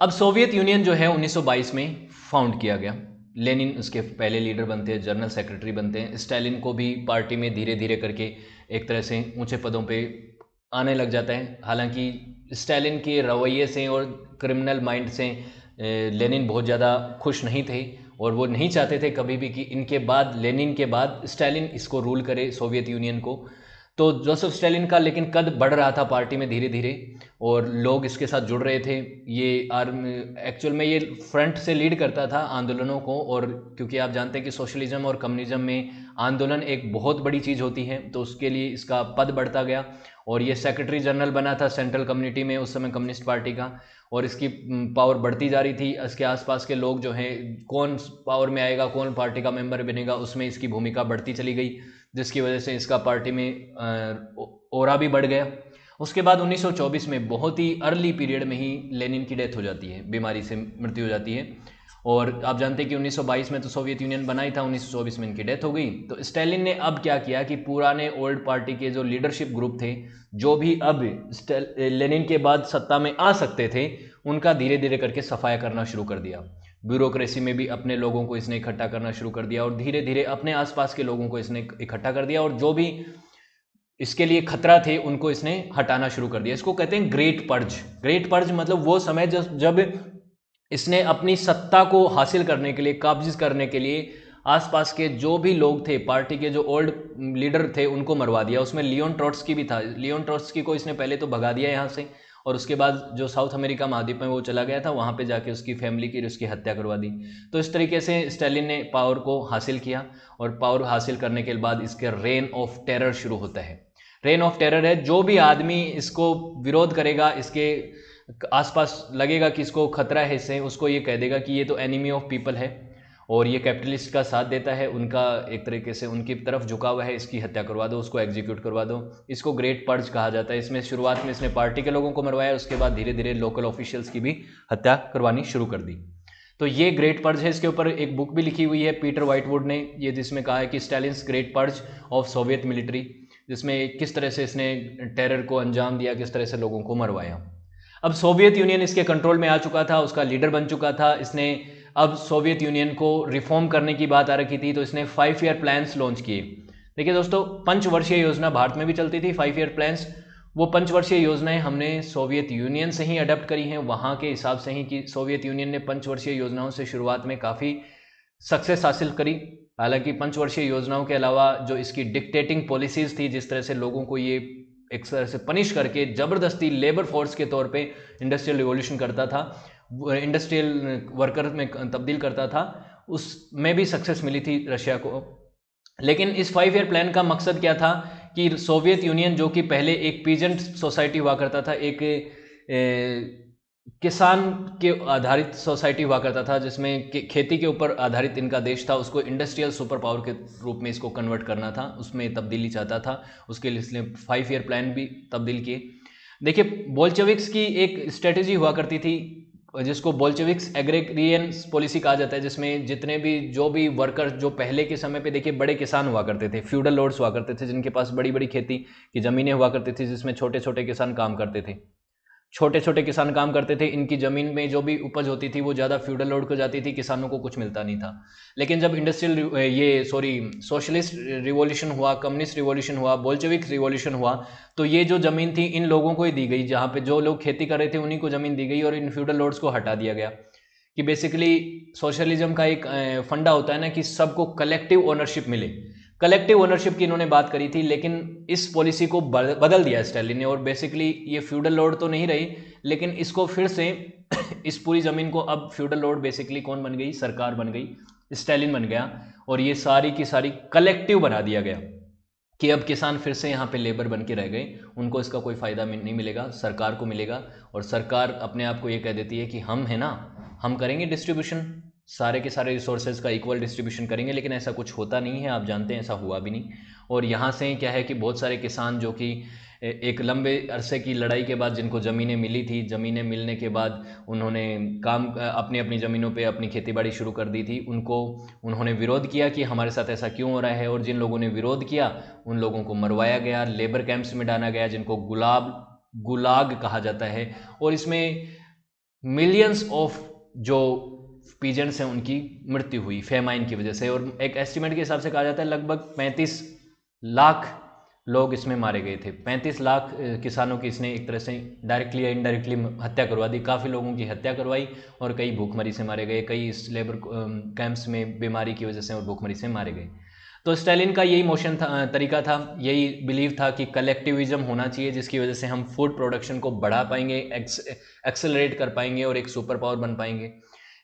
अब सोवियत यूनियन जो है 1922 में फाउंड किया गया। लेनिन उसके पहले लीडर बनते हैं, जनरल सेक्रेटरी बनते हैं। स्टालिन को भी पार्टी में धीरे धीरे करके एक तरह से ऊंचे पदों पे आने लग जाता है। हालांकि स्टालिन के रवैये से और क्रिमिनल माइंड से लेनिन बहुत ज़्यादा खुश नहीं थे, और वो नहीं चाहते थे कभी भी कि इनके बाद, लेनिन के बाद स्टालिन इसको रूल करे सोवियत यूनियन को। तो जोसेफ स्टालिन का लेकिन कद बढ़ रहा था पार्टी में धीरे धीरे, और लोग इसके साथ जुड़ रहे थे। ये एक्चुअल में ये फ्रंट से लीड करता था आंदोलनों को, और क्योंकि आप जानते हैं कि सोशलिज्म और कम्युनिज्म में आंदोलन एक बहुत बड़ी चीज़ होती है, तो उसके लिए इसका पद बढ़ता गया। और ये सेक्रेटरी जनरल बना था सेंट्रल कम्युनिटी में उस समय कम्युनिस्ट पार्टी का, और इसकी पावर बढ़ती जा रही थी। इसके आसपास के लोग जो हैं, कौन पावर में आएगा, कौन पार्टी का मेंबर बनेगा, उसमें इसकी भूमिका बढ़ती चली गई, जिसकी वजह से इसका पार्टी में ओरा भी बढ़ गया। उसके बाद 1924 में बहुत ही अर्ली पीरियड में ही लेनिन की डेथ हो जाती है, बीमारी से मृत्यु हो जाती है। और आप जानते हैं कि 1922 में तो सोवियत यूनियन बना ही था, 1924 में इनकी डेथ हो गई। तो स्टालिन ने अब क्या किया कि पुराने ओल्ड पार्टी के जो लीडरशिप ग्रुप थे, जो भी अब लेनिन के बाद सत्ता में आ सकते थे, उनका धीरे धीरे करके सफाया करना शुरू कर दिया। ब्यूरोक्रेसी में भी अपने लोगों को इसने इकट्ठा करना शुरू कर दिया, और धीरे धीरे अपने आसपास के लोगों को इसने इकट्ठा कर दिया, और जो भी इसके लिए खतरा थे उनको इसने हटाना शुरू कर दिया। इसको कहते हैं ग्रेट पर्ज। ग्रेट पर्ज मतलब वो समय जब इसने अपनी सत्ता को हासिल करने के लिए, काब्ज करने के लिए आसपास के जो भी लोग थे, पार्टी के जो ओल्ड लीडर थे, उनको मरवा दिया। उसमें लियोन ट्रोट्स्की भी था। लियोन ट्रोट्स्की को इसने पहले तो भगा दिया यहाँ से, और उसके बाद जो साउथ अमेरिका महाद्वीप में वो चला गया था, वहाँ पे जाके उसकी फैमिली की उसकी हत्या करवा दी। तो इस तरीके से स्टालिन ने पावर को हासिल किया, और पावर हासिल करने के बाद इसके रेन ऑफ टेरर शुरू होता है। रेन ऑफ टेरर है, जो भी आदमी इसको विरोध करेगा, इसके आसपास लगेगा कि इसको खतरा है इससे, उसको ये कह देगा कि ये तो एनिमी ऑफ पीपल है, और ये कैपिटलिस्ट का साथ देता है, उनका एक तरीके से उनकी तरफ झुका हुआ है, इसकी हत्या करवा दो, उसको एग्जीक्यूट करवा दो। इसको ग्रेट पर्ज कहा जाता है। इसमें शुरुआत में इसने पार्टी के लोगों को मरवाया, उसके बाद धीरे धीरे लोकल ऑफिशियल्स की भी हत्या करवानी शुरू कर दी। तो ये ग्रेट पर्ज है, इसके ऊपर एक बुक भी लिखी हुई है पीटर व्हाइटवुड ने, ये जिसमें कहा है कि Stalin's great purge of Soviet military, जिसमें किस तरह से इसने टेरर को अंजाम दिया, किस तरह से लोगों को मरवाया। अब सोवियत यूनियन इसके कंट्रोल में आ चुका था, उसका लीडर बन चुका था, इसने अब सोवियत यूनियन को रिफॉर्म करने की बात आ रखी थी, तो इसने 5 ईयर प्लान्स लॉन्च किए। देखिए दोस्तों, पंचवर्षीय योजना भारत में भी चलती थी 5 ईयर प्लान्स, वो पंचवर्षीय योजनाएं हमने सोवियत यूनियन से ही अडॉप्ट करी हैं, वहाँ के हिसाब से ही कि सोवियत यूनियन ने पंचवर्षीय योजनाओं से शुरुआत में काफ़ी सक्सेस हासिल करी। हालांकि पंचवर्षीय योजनाओं के अलावा जो इसकी डिक्टेटिंग पॉलिसीज़ थी, जिस तरह से लोगों को ये एक तरह से पनिश करके ज़बरदस्ती लेबर फोर्स के तौर पे इंडस्ट्रियल रिवॉल्यूशन करता था, इंडस्ट्रियल वर्कर में तब्दील करता था, उसमें भी सक्सेस मिली थी रशिया को। लेकिन इस 5 ईयर प्लान का मकसद क्या था कि सोवियत यूनियन, जो कि पहले एक पीजेंट सोसाइटी हुआ करता था, एक किसान के आधारित सोसाइटी हुआ करता था, जिसमें खेती के ऊपर आधारित इनका देश था, उसको इंडस्ट्रियल सुपर पावर के रूप में इसको कन्वर्ट करना था, उसमें तब्दीली चाहता था, उसके लिए इसने 5 ईयर प्लान भी तब्दील किए। देखिए, बोल्शेविक्स की एक स्ट्रेटेजी हुआ करती थी जिसको बोल्शेविक्स एग्रेरियन पॉलिसी कहा जाता है, जिसमें जितने भी जो भी वर्कर्स जो पहले के समय पे देखिए बड़े किसान हुआ करते थे, फ्यूडल लॉर्ड्स हुआ करते थे, जिनके पास बड़ी बड़ी खेती की ज़मीनें हुआ करती थी, जिसमें छोटे छोटे किसान काम करते थे, छोटे छोटे किसान काम करते थे, इनकी ज़मीन में जो भी उपज होती थी वो ज़्यादा फ्यूडल लॉर्ड को जाती थी, किसानों को कुछ मिलता नहीं था। लेकिन जब सोशलिस्ट रिवॉल्यूशन हुआ, कम्युनिस्ट रिवॉल्यूशन हुआ, बोल्शेविक रिवॉल्यूशन हुआ, तो ये जो ज़मीन थी इन लोगों को ही दी गई, जहाँ पे जो लोग खेती कर रहे थे उन्हीं को ज़मीन दी गई और इन फ्यूडल लॉर्ड्स को हटा दिया गया। कि बेसिकली सोशलिज्म का एक फंडा होता है ना कि सबको कलेक्टिव ओनरशिप मिले, कलेक्टिव ओनरशिप की इन्होंने बात करी थी, लेकिन इस पॉलिसी को बदल दिया स्टालिन ने, और बेसिकली ये फ्यूडल लॉर्ड तो नहीं रही, लेकिन इसको फिर से इस पूरी ज़मीन को अब फ्यूडल लॉर्ड बेसिकली कौन बन गई, सरकार बन गई, स्टालिन बन गया, और ये सारी की सारी कलेक्टिव बना दिया गया कि अब किसान फिर से यहाँ पे लेबर बन के रह गए, उनको इसका कोई फ़ायदा नहीं मिलेगा, सरकार को मिलेगा। और सरकार अपने आप को ये कह देती है कि हम है ना, हम करेंगे डिस्ट्रीब्यूशन, सारे के सारे रिसोर्सेज का इक्वल डिस्ट्रीब्यूशन करेंगे, लेकिन ऐसा कुछ होता नहीं है, आप जानते हैं ऐसा हुआ भी नहीं। और यहाँ से क्या है कि बहुत सारे किसान जो कि एक लंबे अरसे की लड़ाई के बाद जिनको ज़मीनें मिली थी, ज़मीनें मिलने के बाद उन्होंने काम अपनी अपनी ज़मीनों पे अपनी खेतीबाड़ी शुरू कर दी थी, उन्होंने विरोध किया कि हमारे साथ ऐसा क्यों हो रहा है, और जिन लोगों ने विरोध किया उन लोगों को मरवाया गया, लेबर कैंप्स में डाला गया, जिनको गुलाग कहा जाता है। और इसमें मिलियंस ऑफ जो पीजेंट्स हैं उनकी मृत्यु हुई फेमाइन की वजह से, और एक एस्टिमेट के हिसाब से कहा जाता है लगभग 35 लाख लोग इसमें मारे गए थे। 35 लाख किसानों की इसने एक तरह से डायरेक्टली या इनडायरेक्टली हत्या करवा दी, काफ़ी लोगों की हत्या करवाई, और कई भूखमरी से मारे गए, कई इस लेबर कैंप्स में बीमारी की वजह से और भूखमरी से मारे गए। तो स्टालिन का यही मोशन था, तरीका था, यही बिलीव था कि कलेक्टिविज्म होना चाहिए, जिसकी वजह से हम फूड प्रोडक्शन को बढ़ा पाएंगे, एक्सेलरेट कर पाएंगे और एक सुपर पावर बन पाएंगे।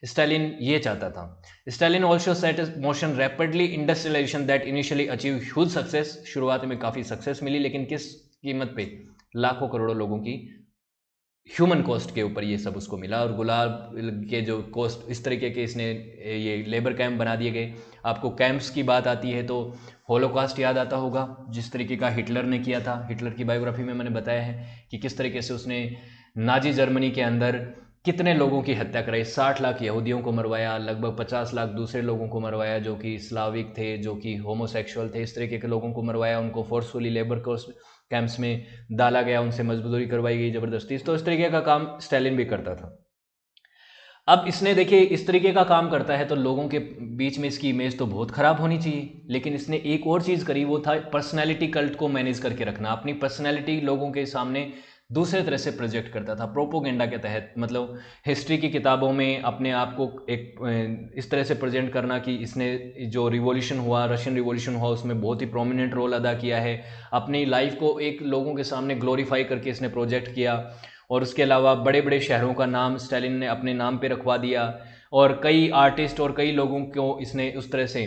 स्टालिन ये चाहता था। Stalin also set motion rapidly industrialisation that initially achieve huge success, शुरुआत में काफ़ी सक्सेस मिली, लेकिन किस कीमत पे, लाखों करोड़ों लोगों की ह्यूमन कॉस्ट के ऊपर ये सब उसको मिला। और गुलाब के जो कॉस्ट इस तरीके के इसने ये लेबर कैंप बना दिए गए। आपको कैंप्स की बात आती है तो होलोकॉस्ट याद आता होगा, जिस तरीके का हिटलर ने किया था। हिटलर की बायोग्राफी में मैंने बताया है कि किस तरीके से उसने नाजी जर्मनी के अंदर कितने लोगों की हत्या कराई। 60 लाख यहूदियों को मरवाया, लगभग 50 लाख दूसरे लोगों को मरवाया जो कि स्लाविक थे, जो कि होमोसेक्सुअल थे, इस तरीके के लोगों को मरवाया, उनको फोर्सफुली लेबर कैंप्स में डाला गया, उनसे मजदूरी करवाई गई ज़बरदस्ती। तो इस तरीके का काम स्टालिन भी करता था। अब इसने देखिए इस तरीके का काम करता है तो लोगों के बीच में इसकी इमेज तो बहुत ख़राब होनी चाहिए, लेकिन इसने एक और चीज़ करी, वो था पर्सनैलिटी कल्ट को मैनेज करके रखना। अपनी पर्सनैलिटी लोगों के सामने दूसरे तरह से प्रोजेक्ट करता था, प्रोपोगेंडा के तहत। मतलब हिस्ट्री की किताबों में अपने आप को एक इस तरह से प्रेजेंट करना कि इसने जो रिवॉल्यूशन हुआ, रशियन रिवॉल्यूशन हुआ, उसमें बहुत ही प्रोमिनेंट रोल अदा किया है। अपनी लाइफ को एक लोगों के सामने ग्लोरीफाई करके इसने प्रोजेक्ट किया। और उसके अलावा बड़े बड़े शहरों का नाम स्टालिन ने अपने नाम पे रखवा दिया, और कई आर्टिस्ट और कई लोगों को इसने उस तरह से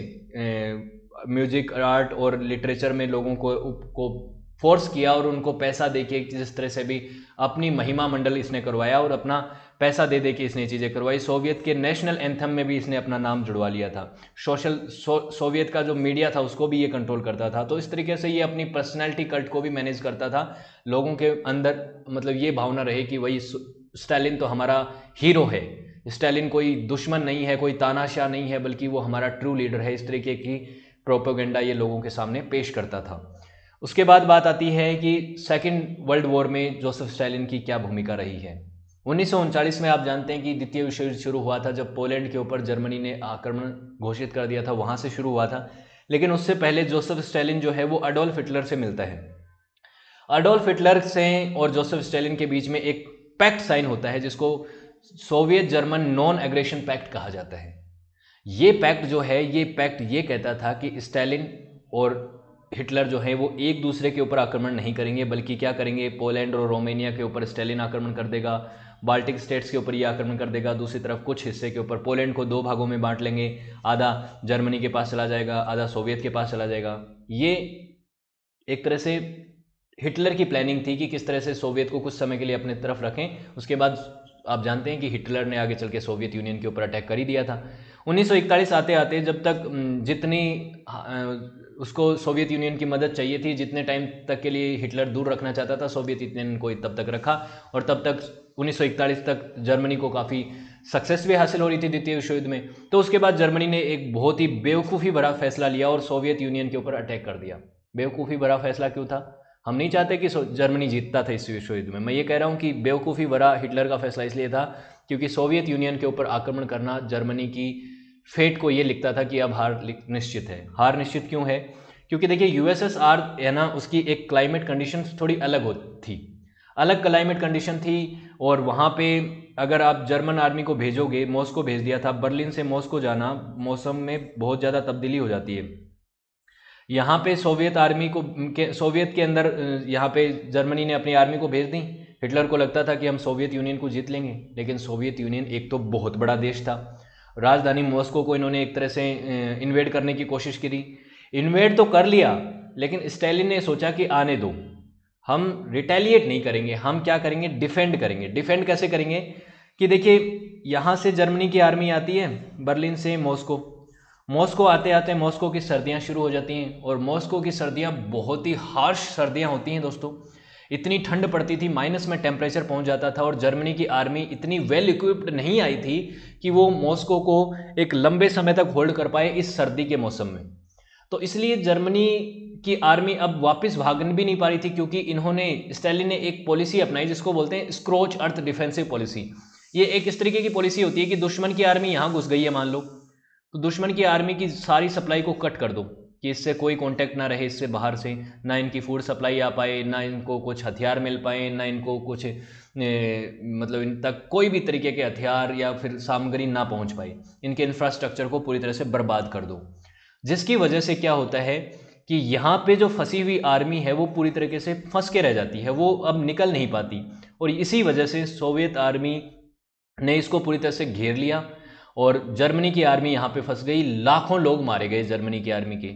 म्यूजिक, आर्ट और लिटरेचर में लोगों को फोर्स किया और उनको पैसा दे के जिस तरह से भी अपनी महिमा मंडल इसने करवाया और अपना पैसा दे के इसने चीज़ें करवाई। सोवियत के नेशनल एंथम में भी इसने अपना नाम जुड़वा लिया था। सोवियत का जो मीडिया था उसको भी ये कंट्रोल करता था। तो इस तरीके से ये अपनी पर्सनैलिटी कल्ट को भी मैनेज करता था। लोगों के अंदर मतलब ये भावना रहे कि वही स्टालिन तो हमारा हीरो है, स्टालिन कोई दुश्मन नहीं है, कोई तानाशाह नहीं है, बल्कि वो हमारा ट्रू लीडर है। इस तरीके की प्रोपेगेंडा ये लोगों के सामने पेश करता था। उसके बाद बात आती है कि सेकेंड वर्ल्ड वॉर में जोसेफ स्टालिन की क्या भूमिका रही है। 1939 में आप जानते हैं कि द्वितीय विश्व युद्ध शुरू हुआ था, जब पोलैंड के ऊपर जर्मनी ने आक्रमण घोषित कर दिया था, वहां से शुरू हुआ था। लेकिन उससे पहले जोसेफ स्टालिन जो है वो अडोल्फ हिटलर से मिलता है। अडोल्फ हिटलर से और जोसेफ स्टालिन के बीच में एक पैक्ट साइन होता है, जिसको Soviet German non aggression pact कहा जाता है। ये पैक्ट जो है, ये पैक्ट ये कहता था कि स्टालिन और हिटलर जो है वो एक दूसरे के ऊपर आक्रमण नहीं करेंगे, बल्कि क्या करेंगे, पोलैंड और रोमानिया के ऊपर स्टालिन आक्रमण कर देगा, बाल्टिक स्टेट्स के ऊपर ये आक्रमण कर देगा, दूसरी तरफ कुछ हिस्से के ऊपर पोलैंड को दो भागों में बांट लेंगे, आधा जर्मनी के पास चला जाएगा, आधा सोवियत के पास चला जाएगा। ये एक तरह से हिटलर की प्लानिंग थी कि किस तरह से सोवियत को कुछ समय के लिए अपने तरफ रखें। उसके बाद आप जानते हैं कि हिटलर ने आगे चल के सोवियत यूनियन के ऊपर अटैक कर ही दिया था। 1941 आते आते जब तक जितनी उसको सोवियत यूनियन की मदद चाहिए थी, जितने टाइम तक के लिए हिटलर दूर रखना चाहता था सोवियत यूनियन को, तब तक रखा। और तब तक 1941 तक जर्मनी को काफ़ी सक्सेस भी हासिल हो रही थी द्वितीय विश्व युद्ध में। तो उसके बाद जर्मनी ने एक बहुत ही बेवकूफ़ी भरा फैसला लिया और सोवियत यूनियन के ऊपर अटैक कर दिया। बेवकूफ़ी भरा फैसला क्यों था? हम नहीं चाहते कि जर्मनी जीतता था इस विश्व युद्ध में। मैं ये कह रहा हूँ कि बेवकूफ़ी भरा हिटलर का फैसला इसलिए था क्योंकि सोवियत यूनियन के ऊपर आक्रमण करना जर्मनी की फेट को ये लिखता था कि अब हार निश्चित है। हार निश्चित क्यों है? क्योंकि देखिए यूएसएसआर है ना, उसकी एक क्लाइमेट कंडीशन थोड़ी अलग थी, अलग क्लाइमेट कंडीशन थी। और वहाँ पे अगर आप जर्मन आर्मी को भेजोगे, मॉस्को भेज दिया था, बर्लिन से मॉस्को जाना मौसम में बहुत ज़्यादा तब्दीली हो जाती है। यहाँ पे सोवियत आर्मी को सोवियत के अंदर यहाँ पे जर्मनी ने अपनी आर्मी को भेज दी। हिटलर को लगता था कि हम सोवियत यूनियन को जीत लेंगे, लेकिन सोवियत यूनियन एक तो बहुत बड़ा देश था, राजधानी मॉस्को को इन्होंने एक तरह से इन्वेड करने की कोशिश की। इन्वेड तो कर लिया, लेकिन स्टालिन ने सोचा कि आने दो, हम रिटेलिएट नहीं करेंगे, हम क्या करेंगे, डिफेंड करेंगे। डिफेंड कैसे करेंगे कि देखिए यहाँ से जर्मनी की आर्मी आती है बर्लिन से मॉस्को, मॉस्को आते आते मॉस्को की सर्दियाँ शुरू हो जाती हैं। और मॉस्को की सर्दियाँ बहुत ही हार्श सर्दियाँ होती हैं दोस्तों, इतनी ठंड पड़ती थी, माइनस में टेम्परेचर पहुंच जाता था। और जर्मनी की आर्मी इतनी वेल इक्विप्ड नहीं आई थी कि वो मॉस्को को एक लंबे समय तक होल्ड कर पाए इस सर्दी के मौसम में। तो इसलिए जर्मनी की आर्मी अब वापस भाग भी नहीं पा रही थी, क्योंकि इन्होंने, स्टालिन ने एक पॉलिसी अपनाई जिसको बोलते हैं स्क्रोच अर्थ डिफेंसिव पॉलिसी। ये एक इस तरीके की पॉलिसी होती है कि दुश्मन की आर्मी यहाँ घुस गई है मान लो, तो दुश्मन की आर्मी की सारी सप्लाई को कट कर दो कि इससे कोई कांटेक्ट ना रहे, इससे बाहर से ना इनकी फूड सप्लाई आ पाए, ना इनको कुछ हथियार मिल पाए, ना इनको कुछ मतलब इन तक कोई भी तरीके के हथियार या फिर सामग्री ना पहुंच पाए, इनके इंफ्रास्ट्रक्चर को पूरी तरह से बर्बाद कर दो। जिसकी वजह से क्या होता है कि यहाँ पे जो फंसी हुई आर्मी है वो पूरी तरीके से फंस के रह जाती है, वो अब निकल नहीं पाती। और इसी वजह से सोवियत आर्मी ने इसको पूरी तरह से घेर लिया और जर्मनी की आर्मी यहाँ पे फंस गई, लाखों लोग मारे गए जर्मनी की आर्मी के।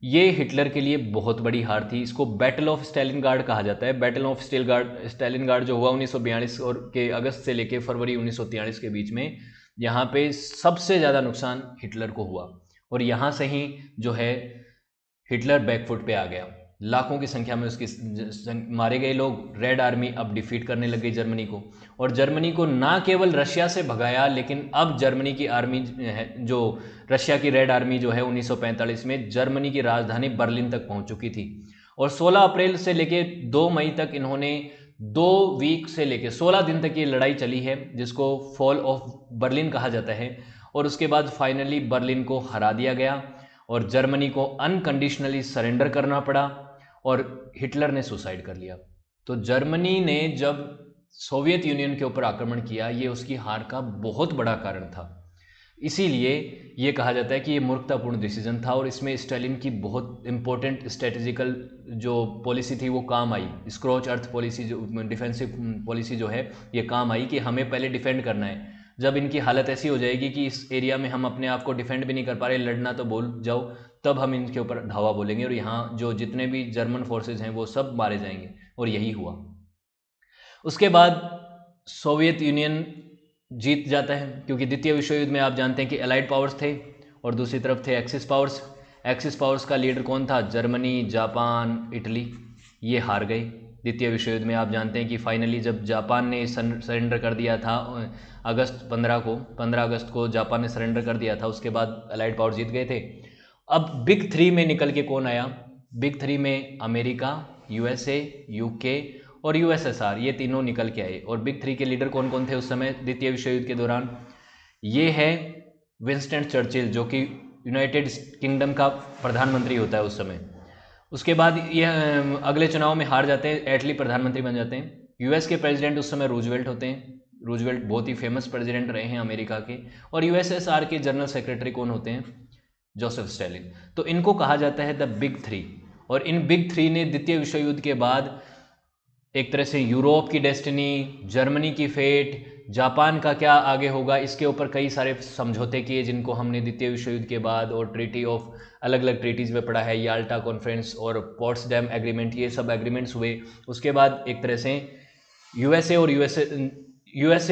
ये हिटलर के लिए बहुत बड़ी हार थी। इसको बैटल ऑफ स्टालिनग्राड कहा जाता है। बैटल ऑफ स्टालिनग्राड जो हुआ 1942 और के अगस्त से लेकर फरवरी 1943 के बीच में, यहाँ पे सबसे ज़्यादा नुकसान हिटलर को हुआ। और यहाँ से ही जो है हिटलर बैकफुट पे आ गया, लाखों की संख्या में उसकी मारे गए लोग। रेड आर्मी अब डिफीट करने लग गई जर्मनी को, और जर्मनी को ना केवल रशिया से भगाया, लेकिन अब जर्मनी की आर्मी जो रशिया की रेड आर्मी जो है 1945 में जर्मनी की राजधानी बर्लिन तक पहुंच चुकी थी। और 16 अप्रैल से लेके 2 मई तक इन्होंने 2 वीक से लेके 16 दिन तक ये लड़ाई चली है, जिसको फॉल ऑफ बर्लिन कहा जाता है। और उसके बाद फाइनली बर्लिन को हरा दिया गया और जर्मनी को अनकंडीशनली सरेंडर करना पड़ा और हिटलर ने सुसाइड कर लिया। तो जर्मनी ने जब सोवियत यूनियन के ऊपर आक्रमण किया, ये उसकी हार का बहुत बड़ा कारण था। इसीलिए ये कहा जाता है कि ये मूर्खतापूर्ण डिसीजन था और इसमें स्टालिन की बहुत इंपॉर्टेंट स्ट्रेटेजिकल जो पॉलिसी थी वो काम आई। स्क्रोच अर्थ पॉलिसी जो डिफेंसिव पॉलिसी जो है ये काम आई कि हमें पहले डिफेंड करना है। जब इनकी हालत ऐसी हो जाएगी कि इस एरिया में हम अपने आप को डिफेंड भी नहीं कर पा रहे, लड़ना तो बोल जाओ, तब हम इनके ऊपर धावा बोलेंगे और यहाँ जो जितने भी जर्मन फोर्सेज हैं वो सब मारे जाएंगे। और यही हुआ। उसके बाद सोवियत यूनियन जीत जाता है, क्योंकि द्वितीय विश्व युद्ध में आप जानते हैं कि एलाइड पावर्स थे और दूसरी तरफ थे एक्सिस पावर्स। एक्सिस पावर्स का लीडर कौन था? Germany, Japan, Italy. ये हार गए। द्वितीय विश्व युद्ध में। आप जानते हैं कि फाइनली जब जापान ने सरेंडर कर दिया था अगस्त 15 अगस्त को जापान ने सरेंडर कर दिया था, उसके बाद अलाइड पावर जीत गए थे। अब बिग थ्री में निकल के कौन आया? बिग थ्री में अमेरिका, यूएसए, यूके और यूएसएसआर, ये तीनों निकल के आए। और बिग थ्री के लीडर कौन कौन थे उस समय द्वितीय विश्व युद्ध के दौरान? ये है विंस्टन चर्चिल, जो कि यूनाइटेड किंगडम का प्रधानमंत्री होता है उस समय। उसके बाद ये अगले चुनाव में हार जाते हैं, एटली प्रधानमंत्री बन जाते हैं। यूएस के प्रेसिडेंट उस समय रूजवेल्ट होते हैं, रूजवेल्ट बहुत ही फेमस प्रेसिडेंट रहे हैं अमेरिका के। और यूएसएसआर के जनरल सेक्रेटरी कौन होते हैं? Joseph Stalin. तो इनको कहा जाता है द बिग थ्री। और इन बिग थ्री ने द्वितीय विश्व युद्ध के बाद एक तरह से यूरोप की डेस्टिनी, जर्मनी की फेट, जापान का क्या आगे होगा, इसके ऊपर कई सारे समझौते किए, जिनको हमने द्वितीय विश्व युद्ध के बाद और ट्रीटी ऑफ अलग अलग ट्रीटीज़ में पढ़ा है, याल्टा कॉन्फ्रेंस और पोट्सडैम एग्रीमेंट, ये सब एग्रीमेंट्स हुए। उसके बाद एक तरह से यूएसए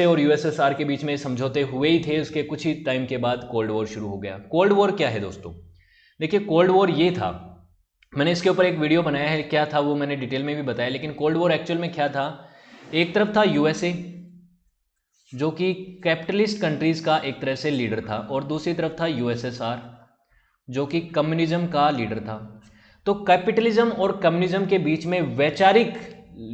और यूएसएसआर के बीच में समझौते हुए ही थे। उसके कुछ ही टाइम के बाद कोल्ड वॉर शुरू हो गया। कोल्ड वॉर क्या है दोस्तों? देखिए, कोल्ड वॉर ये था, मैंने इसके ऊपर एक वीडियो बनाया है, क्या था वो मैंने डिटेल में भी बताया। लेकिन कोल्ड वॉर एक्चुअल में क्या था? एक तरफ था यूएसए, जो कि कैपिटलिस्ट कंट्रीज का एक तरह से लीडर था, और दूसरी तरफ था यूएसएसआर, जो कि कम्युनिज्म का लीडर था। तो कैपिटलिज्म और कम्युनिज्म के बीच में वैचारिक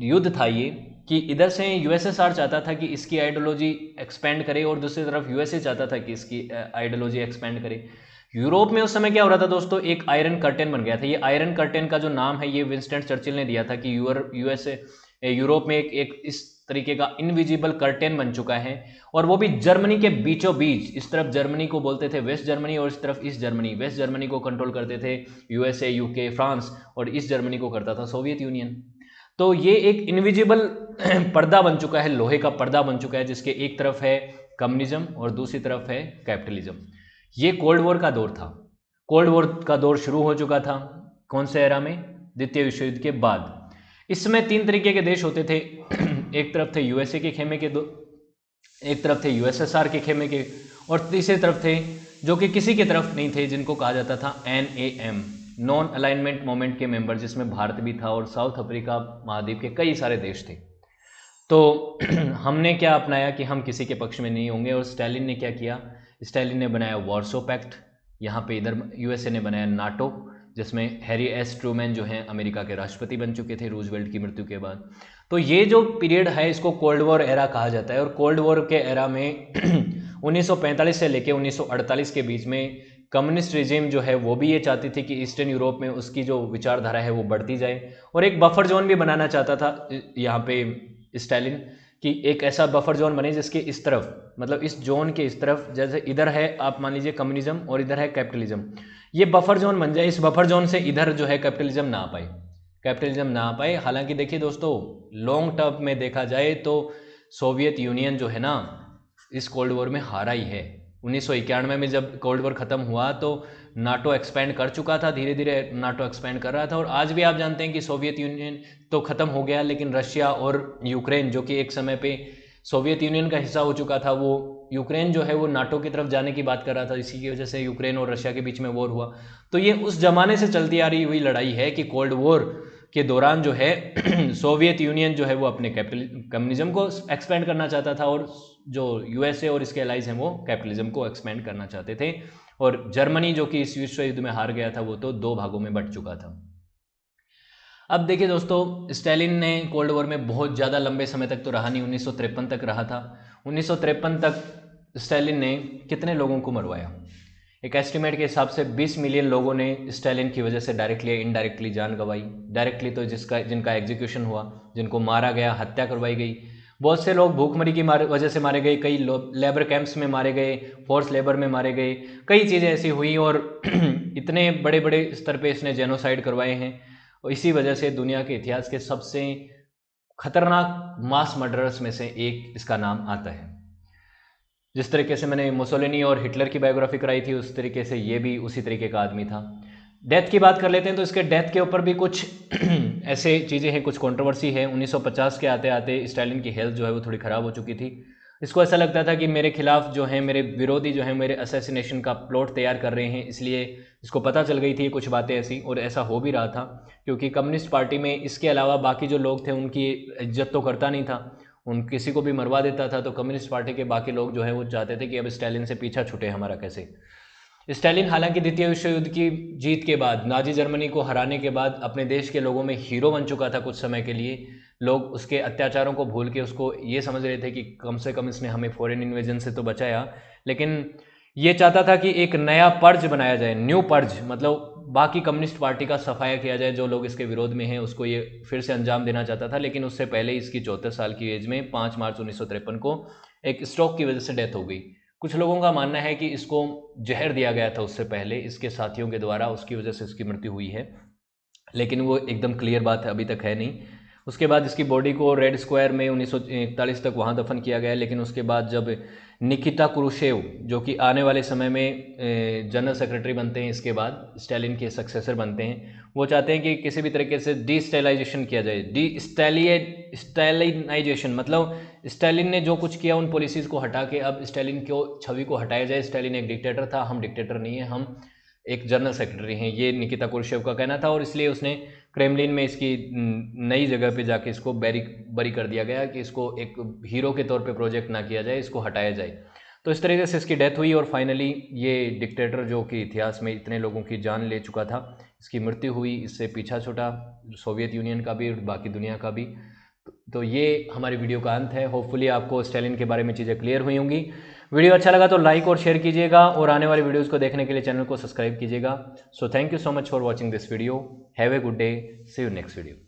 युद्ध था ये, कि इधर से यूएसएसआर चाहता था कि इसकी आइडियोलॉजी एक्सपेंड करे, और दूसरी तरफ यूएसए चाहता था कि इसकी आइडियोलॉजी एक्सपेंड करे। यूरोप में उस समय क्या हो रहा था दोस्तों? एक आयरन कर्टेन बन गया था। ये आयरन कर्टेन का जो नाम है ये विंस्टन चर्चिल ने दिया था कि यूरोप में एक इस तरीके का इनविजिबल कर्टेन बन चुका है, और वो भी जर्मनी के बीचों बीच। इस तरफ जर्मनी को बोलते थे वेस्ट जर्मनी, और इस तरफ ईस्ट जर्मनी। वेस्ट जर्मनी को कंट्रोल करते थे यूएसए, यूके, फ्रांस, और ईस्ट जर्मनी को करता था सोवियत यूनियन। तो ये एक इनविजिबल पर्दा बन चुका है, लोहे का पर्दा बन चुका है, जिसके एक तरफ है कम्युनिज्म और दूसरी तरफ है कैपिटलिज्म। ये कोल्ड वॉर का दौर था। कोल्ड वॉर का दौर शुरू हो चुका था कौन से एरा में? द्वितीय विश्व युद्ध के बाद। इसमें तीन तरीके के देश होते थे। एक तरफ थे यूएसए के खेमे के, एक तरफ थे यूएसएसआर के खेमे के, और तीसरी तरफ थे जो कि किसी की तरफ नहीं थे, जिनको कहा जाता था NAM, नॉन अलाइनमेंट मोमेंट के मेंबर, जिसमें भारत भी था और साउथ अफ्रीका महाद्वीप के कई सारे देश थे। तो हमने क्या अपनाया कि हम किसी के पक्ष में नहीं होंगे। और स्टालिन ने क्या किया? स्टालिन ने बनाया वार्सो पैक्ट, यहाँ पे इधर यूएसए ने बनाया नाटो, जिसमें हैरी एस ट्रूमैन जो हैं अमेरिका के राष्ट्रपति बन चुके थे रूजवेल्ट की मृत्यु के बाद। तो ये जो पीरियड है इसको कोल्ड वॉर एरा कहा जाता है। और कोल्ड वॉर के एरा में 1945 से लेकर 1948 के बीच में कम्युनिस्ट रिजीम जो है वो भी ये चाहती थी कि ईस्टर्न यूरोप में उसकी जो विचारधारा है वो बढ़ती जाए, और एक बफर जोन भी बनाना चाहता था यहाँ पे स्टालिन, कि एक ऐसा बफर जोन बने जिसके इस तरफ, मतलब इस जोन के इस तरफ, जैसे इधर है आप मान लीजिए कम्युनिज्म और इधर है कैपिटलिज्म, ये बफर जोन बन जाए। इस बफर जोन से इधर जो है कैपिटलिज्म ना आ पाए। हालांकि देखिए दोस्तों, लॉन्ग टर्म में देखा जाए तो सोवियत यूनियन जो है ना इस कोल्ड वॉर में हारा ही है। 1991 में जब कोल्ड वॉर खत्म हुआ तो नाटो एक्सपेंड कर चुका था, धीरे धीरे नाटो एक्सपेंड कर रहा था। और आज भी आप जानते हैं कि सोवियत यूनियन तो खत्म हो गया, लेकिन रशिया और यूक्रेन, जो कि एक समय पे सोवियत यूनियन का हिस्सा हो चुका था, वो यूक्रेन जो है वो नाटो की तरफ जाने की बात कर रहा था। इसी की वजह से यूक्रेन और रशिया के बीच में वॉर हुआ। तो ये उस जमाने से चलती आ रही हुई लड़ाई है कि कोल्ड वॉर के दौरान जो है सोवियत यूनियन जो है वो अपने कम्युनिज्म को एक्सपेंड करना चाहता था, और जो यूएसए और इसके एलाइज हैं वो कैपिटलिज्म को एक्सपेंड करना चाहते थे। और जर्मनी जो कि इस विश्व युद्ध में हार गया था वो तो दो भागों में बंट चुका था। अब देखिए दोस्तों, स्टालिन ने कोल्ड वॉर में बहुत ज़्यादा लंबे समय तक तो रहा नहीं, 1953 तक रहा था। 1953 तक स्टालिन ने कितने लोगों को मरवाया? एक एस्टिमेट के हिसाब से 20 मिलियन लोगों ने स्टालिन की वजह से डायरेक्टली या इनडायरेक्टली जान गंवाई। डायरेक्टली तो जिनका एग्जीक्यूशन हुआ, जिनको मारा गया, हत्या करवाई गई। बहुत से लोग भूखमरी की वजह से मारे गए, कई लेबर कैंप्स में मारे गए, फोर्स लेबर में मारे गए, कई चीज़ें ऐसी हुई। और इतने बड़े बड़े स्तर पे इसने जेनोसाइड करवाए हैं, और इसी वजह से दुनिया के इतिहास के सबसे खतरनाक मास मर्डरर्स में से एक इसका नाम आता है। जिस तरीके से मैंने मुसोलिनी और हिटलर की बायोग्राफी कराई थी, उस तरीके से ये भी उसी तरीके का आदमी था। डेथ की बात कर लेते हैं तो इसके डेथ के ऊपर भी कुछ ऐसे चीज़ें हैं, कुछ कंट्रोवर्सी है। 1950 के आते आते स्टालिन की हेल्थ जो है वो थोड़ी ख़राब हो चुकी थी। इसको ऐसा लगता था कि मेरे खिलाफ जो है, मेरे विरोधी जो है, मेरे असैसिनेशन का प्लॉट तैयार कर रहे हैं, इसलिए इसको पता चल गई थी कुछ बातें ऐसी, और ऐसा हो भी रहा था क्योंकि कम्युनिस्ट पार्टी में इसके अलावा बाकी जो लोग थे उनकी इज्जत तो करता नहीं था, उन किसी को भी मरवा देता था। तो कम्युनिस्ट पार्टी के बाकी लोग जो है वो चाहते थे कि अब स्टालिन से पीछा छूटे हमारा कैसे। स्टालिन हालांकि द्वितीय विश्व युद्ध की जीत के बाद, नाजी जर्मनी को हराने के बाद अपने देश के लोगों में हीरो बन चुका था कुछ समय के लिए। लोग उसके अत्याचारों को भूल के उसको ये समझ रहे थे कि कम से कम इसने हमें फॉरेन इन्वेजन से तो बचाया, लेकिन ये चाहता था कि एक नया पर्ज बनाया जाए, न्यू पर्ज, मतलब बाकी कम्युनिस्ट पार्टी का सफाया किया जाए, जो लोग इसके विरोध में हैं उसको ये फिर से अंजाम देना चाहता था। लेकिन उससे पहले इसकी 74 साल की एज में 5 मार्च 1953 को एक स्ट्रोक की वजह से डेथ हो गई। कुछ लोगों का मानना है कि इसको जहर दिया गया था उससे पहले इसके साथियों के द्वारा, उसकी वजह से इसकी मृत्यु हुई है, लेकिन वो एकदम क्लियर बात अभी तक है नहीं। उसके बाद इसकी बॉडी को रेड स्क्वायर में 1941 तक वहाँ दफन किया गया, लेकिन उसके बाद जब निकिता क्रूशेव, जो कि आने वाले समय में जनरल सेक्रेटरी बनते हैं, इसके बाद स्टालिन के सक्सेसर बनते हैं, वो चाहते हैं कि किसी भी तरीके से डिस्टेलाइजेशन किया जाए। स्टालिनाइजेशन मतलब स्टालिन ने जो कुछ किया उन पॉलिसीज़ को हटा के अब स्टालिन को छवि को हटाया जाए। स्टालिन एक डिक्टेटर था, हम डिक्टेटर नहीं है, हम एक जनरल सेक्रेटरी हैं, ये निकिता क्रूशेव का कहना था। और इसलिए उसने क्रेमलिन में इसकी नई जगह पे जाके इसको बरी कर दिया गया कि इसको एक हीरो के तौर पे प्रोजेक्ट ना किया जाए, इसको हटाया जाए। तो इस तरीके से इसकी डेथ हुई और फाइनली ये डिक्टेटर जो कि इतिहास में इतने लोगों की जान ले चुका था, इसकी मृत्यु हुई। इससे पीछा छूटा सोवियत यूनियन का भी और बाकी दुनिया का भी। तो ये हमारी वीडियो का अंत है। होपफुली आपको स्टालिन के बारे में चीज़ें क्लियर हुई होंगी। वीडियो अच्छा लगा तो लाइक और शेयर कीजिएगा और आने वाले वीडियोज़ को देखने के लिए चैनल को सब्सक्राइब कीजिएगा। So thank you so much for watching this video. Have a good day, see you next video.